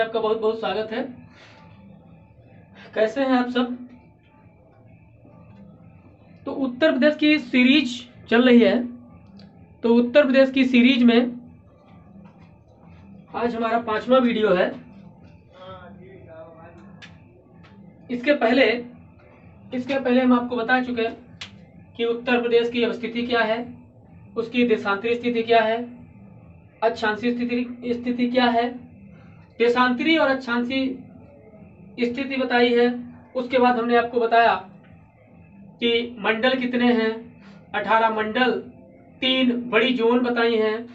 आपका बहुत बहुत स्वागत है। कैसे हैं आप सब? तो उत्तर प्रदेश की सीरीज चल रही है। तो उत्तर प्रदेश की सीरीज में आज हमारा 5वां वीडियो है। इसके पहले हम आपको बता चुके हैं कि उत्तर प्रदेश की स्थिति क्या है, उसकी देशांतरी स्थिति क्या है, अक्षांशीय स्थिति क्या है। देशांतरी और अक्षांशीय स्थिति बताई है। उसके बाद हमने आपको बताया कि मंडल कितने हैं, 18 मंडल, 3 बड़ी जोन बताई हैं।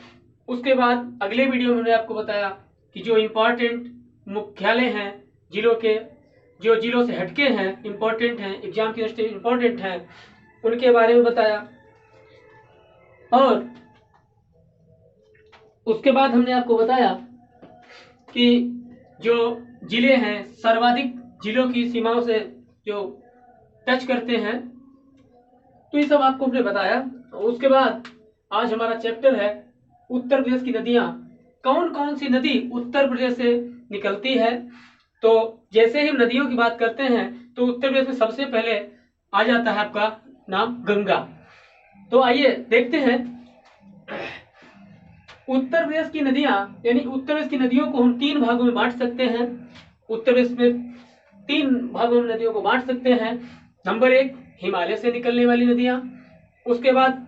उसके बाद अगले वीडियो में हमने आपको बताया कि जो इम्पोर्टेंट मुख्यालय हैं जिलों के, जो जिलों से हटके हैं, इम्पोर्टेंट हैं, एग्जाम की दृष्टि से इम्पोर्टेंट हैं, उनके बारे में बताया। और उसके बाद हमने आपको बताया कि जो जिले हैं सर्वाधिक जिलों की सीमाओं से जो टच करते हैं, तो ये सब आपको हमने बताया। उसके बाद आज हमारा चैप्टर है उत्तर प्रदेश की नदियां। कौन कौन सी नदी उत्तर प्रदेश से निकलती है। तो जैसे ही हम नदियों की बात करते हैं तो उत्तर प्रदेश में सबसे पहले आ जाता है आपका नाम गंगा। तो आइए देखते हैं उत्तर प्रदेश की नदियां, यानी उत्तर प्रदेश की नदियों को हम 3 भागों में बांट सकते हैं। उत्तर प्रदेश में 3 भागों में नदियों को बांट सकते हैं। नंबर 1 हिमालय से निकलने वाली नदियां, उसके बाद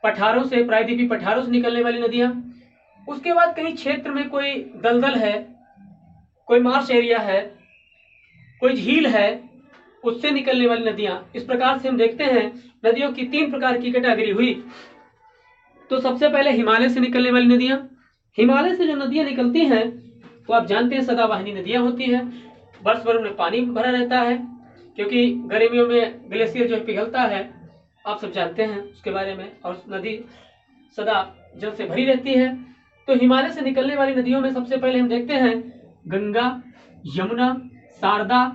पठारों से, प्रायद्वीपीय पठारों से निकलने वाली नदियां, उसके बाद कहीं क्षेत्र में कोई दलदल है, कोई मार्श एरिया है, कोई झील है, उससे निकलने वाली नदियां। इस प्रकार से हम देखते हैं नदियों की 3 प्रकार की कैटेगरी हुई। तो सबसे पहले हिमालय से निकलने वाली नदियां। हिमालय से जो नदियां निकलती हैं वो आप जानते हैं सदाबहानी नदियां होती हैं। वर्ष भर में पानी भरा रहता है क्योंकि गर्मियों में ग्लेशियर जो पिघलता है, आप सब जानते हैं उसके बारे में, और नदी सदा जल से भरी रहती है। तो हिमालय से निकलने वाली नदियों में सबसे पहले हम देखते हैं गंगा, यमुना, शारदा,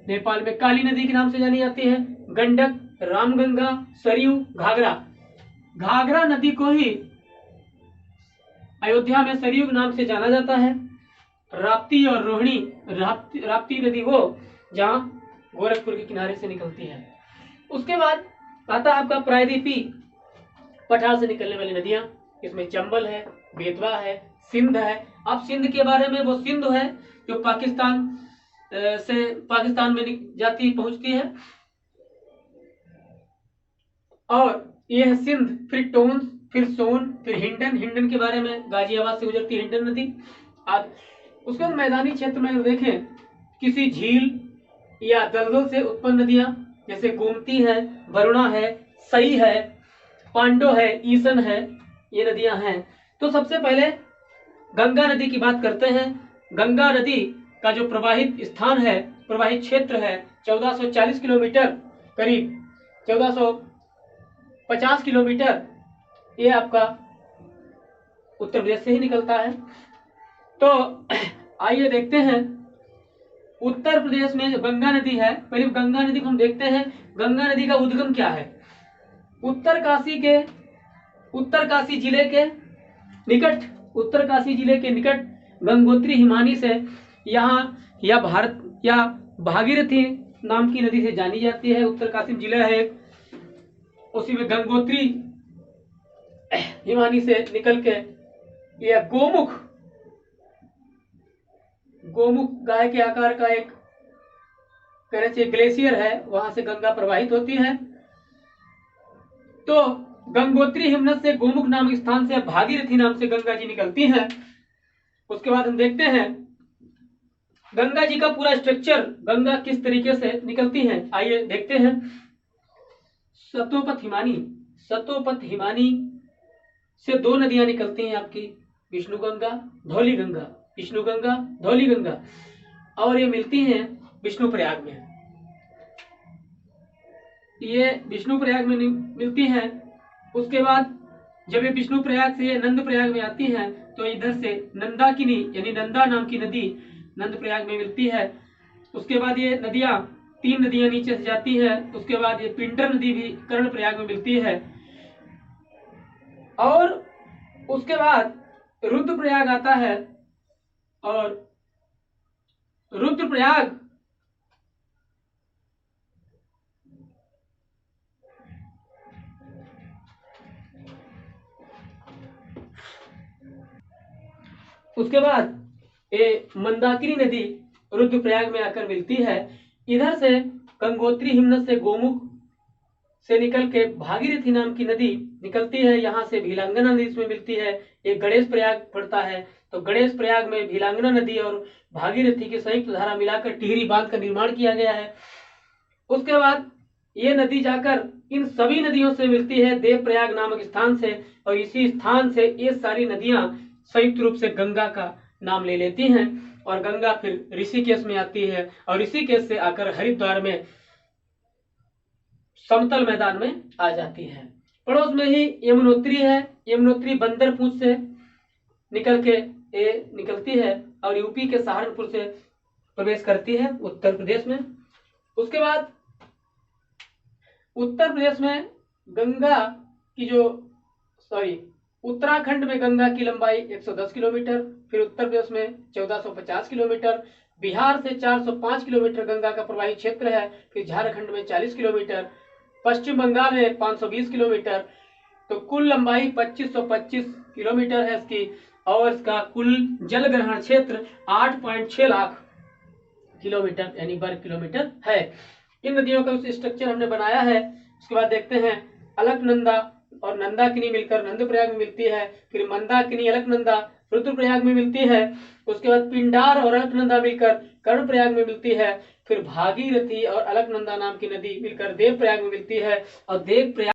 नेपाल में काली नदी के नाम से जानी जाती है, गंडक, रामगंगा, सरयू, घाघरा। घाघरा नदी को ही अयोध्या में सरयू के नाम से जाना जाता है। राप्ती और रोहिणी, राप्ती नदी वो जहां गोरखपुर के किनारे से निकलती है। उसके बाद आता है आपका प्रायद्वीपीय पठार से निकलने वाली नदियां। इसमें चंबल है, बेतवा है, सिंध है। अब सिंध के बारे में, वो सिंध है जो पाकिस्तान में जाती पहुंचती है, और ये है सिंध, फिर टोंस, फिर सोन, फिर हिंडन। हिंडन के बारे में गाजियाबाद से गुजरती है हिंडन नदी। उसके बाद मैदानी क्षेत्र में देखें किसी झील या दलदल से उत्पन्न नदियां, जैसे गोमती है, वरुणा है, सई है, पांडो है, ईसन है, ये नदियां हैं। तो सबसे पहले गंगा नदी की बात करते हैं। गंगा नदी का जो प्रवाहित स्थान है, प्रवाहित क्षेत्र है 1440 किलोमीटर, करीब 1450 किलोमीटर, ये आपका उत्तर प्रदेश से ही निकलता है। तो आइए देखते हैं उत्तर प्रदेश में जो गंगा नदी है, पहले गंगा नदी को हम देखते हैं। गंगा नदी का उद्गम क्या है? उत्तरकाशी जिले के निकट, उत्तरकाशी जिले के निकट गंगोत्री हिमानी से यहाँ या भागीरथी नाम की नदी से जानी जाती है। उत्तरकाशी जिला है एक, उसी में गंगोत्री हिमानी से निकल के यह गोमुख गाय के आकार का एक ग्लेशियर है, वहां से गंगा प्रवाहित होती है। तो गंगोत्री हिमनद से गोमुख नामक स्थान से भागीरथी नाम से गंगा जी निकलती हैं। उसके बाद हम देखते हैं गंगा जी का पूरा स्ट्रक्चर, गंगा किस तरीके से निकलती है, आइए देखते हैं। सतोपथ हिमानी से 2 नदियां निकलती हैं आपकी, विष्णुगंगा, धौली गंगा, और ये मिलती हैं विष्णुप्रयाग में। ये विष्णुप्रयाग में मिलती हैं। उसके बाद जब ये विष्णुप्रयाग से नंदप्रयाग में आती हैं तो इधर से नंदाकिनी यानी नंदा नाम की नदी नंदप्रयाग में मिलती है। उसके बाद ये नदियां 3 नदियां नीचे से जाती हैं। उसके बाद ये पिंडर नदी भी कर्णप्रयाग में मिलती है, और उसके बाद रुद्रप्रयाग आता है और रुद्रप्रयाग उसके बाद ये मंदाकिनी नदी रुद्रप्रयाग में आकर मिलती है। इधर से गंगोत्री हिमनद से गोमुख से निकल के भागीरथी नाम की नदी निकलती है, यहाँ से भीलांगना नदी इसमें मिलती है। एक गणेश प्रयाग पड़ता है, तो गणेश प्रयाग में भीलांगना नदी और भागीरथी की संयुक्त धारा मिलाकर टिहरी बांध का निर्माण किया गया है। उसके बाद ये नदी जाकर इन सभी नदियों से मिलती है देवप्रयाग नामक स्थान से, और इसी स्थान से ये सारी नदियां संयुक्त रूप से गंगा का नाम ले लेती हैं, और गंगा फिर ऋषिकेश में आती है, और ऋषिकेश से आकर हरिद्वार में समतल मैदान में आ जाती है। पड़ोस में ही यमुनोत्री है, यमुनोत्री बंदरपूंछ से निकल के निकलती है और यूपी के सहारनपुर से प्रवेश करती है उत्तर प्रदेश में। उसके बाद उत्तर प्रदेश में गंगा की उत्तराखंड में गंगा की लंबाई 110 किलोमीटर, फिर उत्तर प्रदेश में 1450 किलोमीटर, बिहार से 405 किलोमीटर गंगा का प्रवाही क्षेत्र है, फिर झारखंड में 40 किलोमीटर, पश्चिम बंगाल में 520 किलोमीटर। तो कुल लंबाई 2525 किलोमीटर है इसकी, और इसका कुल जल ग्रहण क्षेत्र 8.6 लाख किलोमीटर यानी वर्ग किलोमीटर है। इन नदियों का स्ट्रक्चर हमने बनाया है। उसके बाद देखते हैं अलकनंदा और नंदाकिनी मिलकर नंदप्रयाग में मिलती है, फिर मंदाकिनी अलकनंदा रुद्रप्रयाग में मिलती है। उसके बाद पिंडार और अलकनंदा मिलकर कर्णप्रयाग में मिलती है, फिर भागीरथी और अलकनंदा नाम की नदी मिलकर देवप्रयाग में मिलती है, और देवप्रयाग